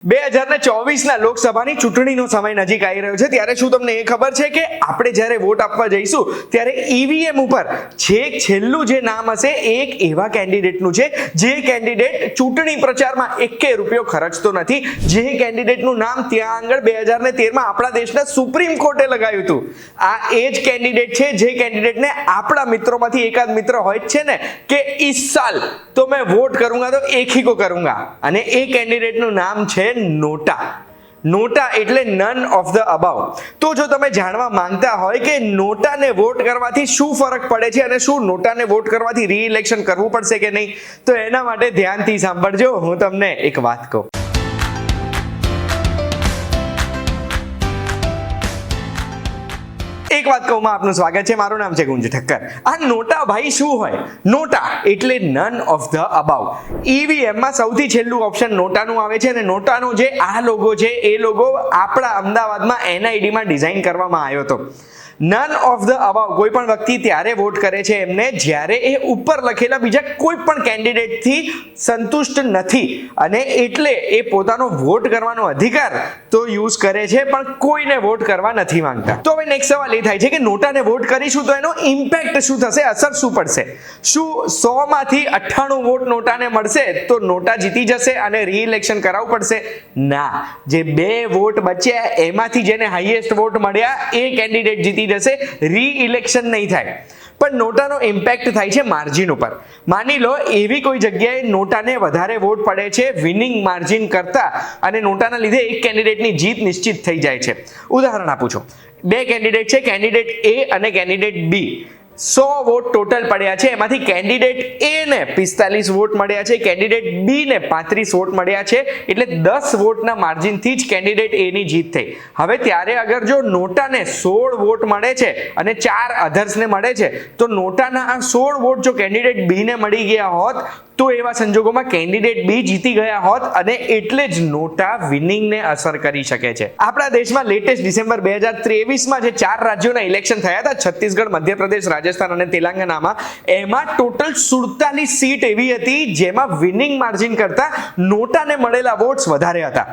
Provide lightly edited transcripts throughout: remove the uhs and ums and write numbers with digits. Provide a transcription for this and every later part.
2024 લોકસભાની ચૂંટણીનો સમય નજીક આવી રહ્યો છે ત્યારે શું તમને એ ખબર છે કે આપણે જ્યારે વોટ આપવા જઈશું ત્યારે ઈવીએમ ઉપર છેલ્લું જે નામ હશે એક એવા કેન્ડિડેટનું છે જે કેન્ડિડેટ ચૂંટણી પ્રચારમાં એકે રૂપિયો ખર્ચતો નથી, જે કેન્ડિડેટનું નામ ત્યાં આગળ 2013માં આપણા દેશના સુપ્રીમ કોર્ટે લગાવ્યું હતું. આ એ જ કેન્ડિડેટ છે જે કેન્ડિડેટને આપણા મિત્રોમાંથી એકાદ મિત્ર હોય છે ને કે इस साल तो मैं वोट करूंगा तो एक ही को करूंगा, અને એ કેન્ડિડેટનું નામ છે નોટા એટલે નન ઓફ ધ અબાવ. તો જો તમે જાણવા માંગતા હોય કે નોટાને વોટ કરવાથી શું ફરક પડે છે અને શું નોટાને વોટ કરવાથી રીઇલેક્શન કરવું પડશે કે નહીં, તો એના માટે ધ્યાનથી સાંભળજો, હું તમને એક વાત કહું. એક વાત કહું, આપનું સ્વાગત છે. મારું નામ છે ગુંજ ઠક્કર. આ નોટા ભાઈ શું હોય? નોટા એટલે નન ઓફ ધ અબાવ. ઈવીએમ માં સૌથી છેલ્લું ઓપ્શન નોટાનું આવે છે અને નોટાનો જે આ લોગો છે એ લોગો આપણા અમદાવાદમાં એનઆઈડી માં ડિઝાઇન કરવામાં આવ્યો હતો. નન ઓફ ધ અબાવ કોઈ પણ વ્યક્તિ ત્યારે વોટ કરે છે એમને જ્યારે એ ઉપર લખેલા બીજા કોઈ પણ કેન્ડિડેટ થી સંતુષ્ટ નથી અને એટલે એ પોતાનો વોટ કરવાનો અધિકાર તો યુઝ કરે છે પણ કોઈને વોટ કરવા નથી માંગતા. તો હવે નેક્સ્ટ સવાલ એ થાય છે કે નોટાને વોટ કરીશું તો એનો ઇમ્પેક્ટ શું થશે, અસર શું પડશે? શું 100 માંથી 98 વોટ નોટાને મળશે તો નોટા જીતી જશે અને રીઇલેક્શન કરાવવું પડશે? ના, જે 2 વોટ બચ્યા એમાંથી જેને હાઈએસ્ટ વોટ મળ્યા એ કેન્ડિડેટ જીતી જશે, રીઇલેક્શન નહીં થાય. પણ નોટાનો ઇમ્પેક્ટ થાય છે માર્જિન ઉપર. માની લો એવી કોઈ જગ્યાએ નોટાને વધારે વોટ પડે છે વિનિંગ માર્જિન કરતા અને નોટાના લીધે એક કેન્ડિડેટની જીત નિશ્ચિત થઈ જાય છે. ઉદાહરણ આપું છું, 2 કેન્ડિડેટ છે, કેન્ડિડેટ એ અને કેન્ડિડેટ બી. 100 વોટ ટોટલ પડ્યા છે, એમાંથી કેન્ડિડેટ એ ને 45 વોટ મળ્યા છે, કેન્ડિડેટ બી ને 35 વોટ મળ્યા છે, એટલે 10 વોટના માર્જિનથી જ કેન્ડિડેટ એ ની જીત થઈ. હવે ત્યારે અગર જો નોટાને 16 વોટ મળે છે અને 4 અધર્સને મળે છે તો નોટાના આ 16 વોટ જો કેન્ડિડેટ બી ને મળી ગયા હોત તો એવા સંજોગોમાં કેન્ડિડેટ બી જીતી ગયા હોત અને એટલે જ નોટા વિનિંગને અસર કરી શકે છે. આપણા દેશમાં લેટેસ્ટ ડિસેમ્બર 2023માં જે 4 રાજ્યોના ઇલેક્શન થયા હતા, છત્તીસગઢ, મધ્યપ્રદેશ, રાજસ્થાન અને તેલંગાનામાં, એમાં ટોટલ 47 સીટ એવી હતી જેમાં વિનિંગ માર્જિન કરતા નોટાને મળેલા વોટ્સ વધારે હતા.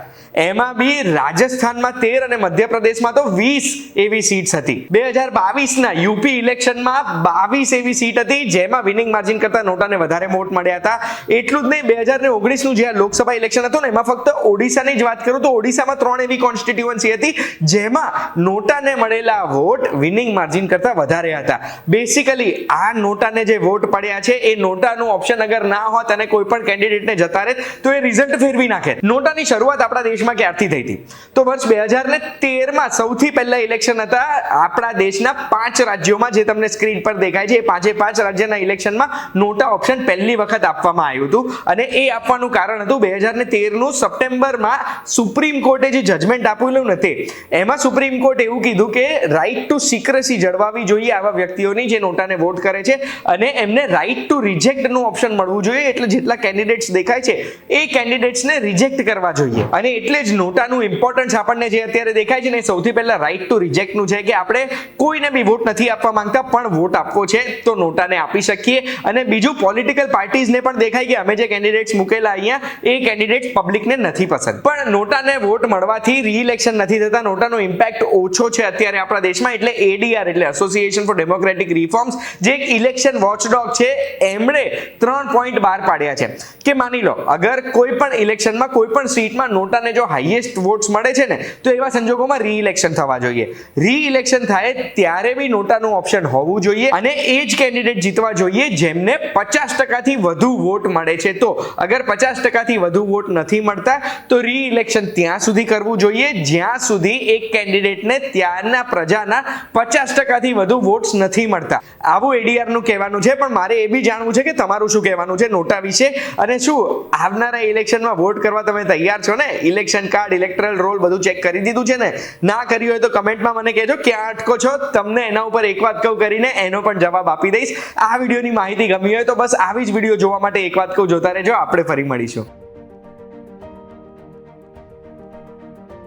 એમાં બી રાજસ્થાનમાં 13 અને મધ્યપ્રદેશમાં તો 20 એવી સીટ્સ હતી. 2022ના યુપી ઇલેક્શનમાં 22 એવી સીટ હતી જેમાં વિનિંગ માર્જિન કરતા નોટાને વધારે વોટ મળ્યા હતા. એટલું જ નહીં, 2019નું જે લોકસભા ઇલેક્શન હતું ને એમાં ફક્ત ઓડિશાની જ વાત કરું તો ઓડિશામાં 3 એવી કોન્સ્ટિટ્યુઅન્સી હતી જેમાં નોટાને મળેલા વોટ વિનિંગ માર્જિન કરતા વધારે હતા. બેસિકલી આ નોટાને જે વોટ પડ્યા છે એ નોટાનું ઓપ્શન અગર ના હોત અને કોઈ પણ કેન્ડિડેટને જતા રહે તો એ રિઝલ્ટ ફેરવી નાખે. નોટાની શરૂઆત આપણા દેશમાં ક્યારથી થઈ હતી? તો વર્ષ 2013માં સૌથી પહેલા ઇલેક્શન હતા આપણા દેશના 5 રાજ્યોમાં, જે તમને સ્ક્રીન પર દેખાય છે. એ 5 રાજ્યના ઇલેક્શનમાં નોટા ઓપ્શન પહેલી વખત આપવામાં આવ્યું હતું અને એ આપવાનું કારણ હતું 2013નું સપ્ટેમ્બરમાં સુપ્રીમ કોર્ટે જે જજમેન્ટ આપેલું નથી એમાં સુપ્રીમ કોર્ટ એવું કીધું કે રાઈટ ટુ સિક્રેસી જળવાવી જોઈએ આવા વ્યક્તિઓની જે નોટાને વોટ કરે છે અને એમને રાઈટ ટુ રિજેક્ટ નું ઓપ્શન મળવું જોઈએ. એટલે જેટલા કેન્ડિડેટ્સ દેખાય છે એ કેન્ડિડેટ્સને રિજેક્ટ કરવા જોઈએ અને એટલે જ નોટાનું ઇમ્પોર્ટન્સ આપણને જે અત્યારે દેખાય છે ને સૌથી પહેલા રાઈટ ટુ રિજેક્ટ નું છે કે આપણે કોઈને બી વોટ નથી આપવા માંગતા પણ વોટ આપવો છે તો નોટાને આપી શકીએ. અને બીજું, પોલિટિકલ પાર્ટીઝને પણ દેખાય કે અમે જે કેન્ડિડેટ્સ મૂકેલા અહીંયા એ કેન્ડિડેટ્સ પબ્લિકને નથી પસંદ. પણ નોટાને વોટ મળવાથી રીઇલેક્શન નથી થતા, નોટાનો ઇમ્પેક્ટ ઓછો છે અત્યારે આપણા દેશમાં. એટલે એડીઆર એટલે એસોસિએશન ફોર ડેમોક્રેટિક રિફોર્મ્સ, જે એક ઇલેક્શન વોચડોગ છે, એમણે 3 પોઈન્ટ બહાર પાડ્યા છે કે માની લો અગર કોઈ પણ ઇલેક્શનમાં કોઈ પણ સીટમાં નોટાને જો હાઈએસ્ટ વોટ્સ મળે છે ને તો એવા સંજોગોમાં રીઇલેક્શન થવા જોઈએ. રીઇલેક્શન થાય ત્યારે બી નોટાનું ઓપ્શન હોવું જોઈએ અને એ જ કેન્ડિડેટ જીતવા જોઈએ જેમને 50% થી વધુ વોટ મળે છે. તો અગર 50% થી વધુ વોટ નથી મળતા તો રીઇલેક્શન ત્યાં સુધી કરવું જોઈએ જ્યાં સુધી એક કેન્ડિડેટને ત્યાંના પ્રજાના 50% થી વધુ વોટ્સ નથી મળતા. આવું એડીઆર નું કહેવાનું છે. પણ મારે એ બી જાણવું છે કે તમારું શું કહેવાનું છે નોટા વિશે અને શું આવનારા ઇલેક્શનમાં વોટ કરવા તમે તૈયાર છો ને? ઇલેક્શન કાર્ડ, ઇલેક્ટરલ રોલ બધું ચેક કરી દીધું છે ને? ના કર્યું હોય તો કમેન્ટમાં મને કહેજો ક્યાં અટકો છો. તમને એના ઉપર એક વાત કહું કરીને એનો પણ જવાબ આપી દઈશ. આ વિડીયોની માહિતી ગમી હોય તો બસ આવી જ વિડીયો જોવા માટે એક વાત કહું જોતા રહેજો. આપણે ફરી મળીશું.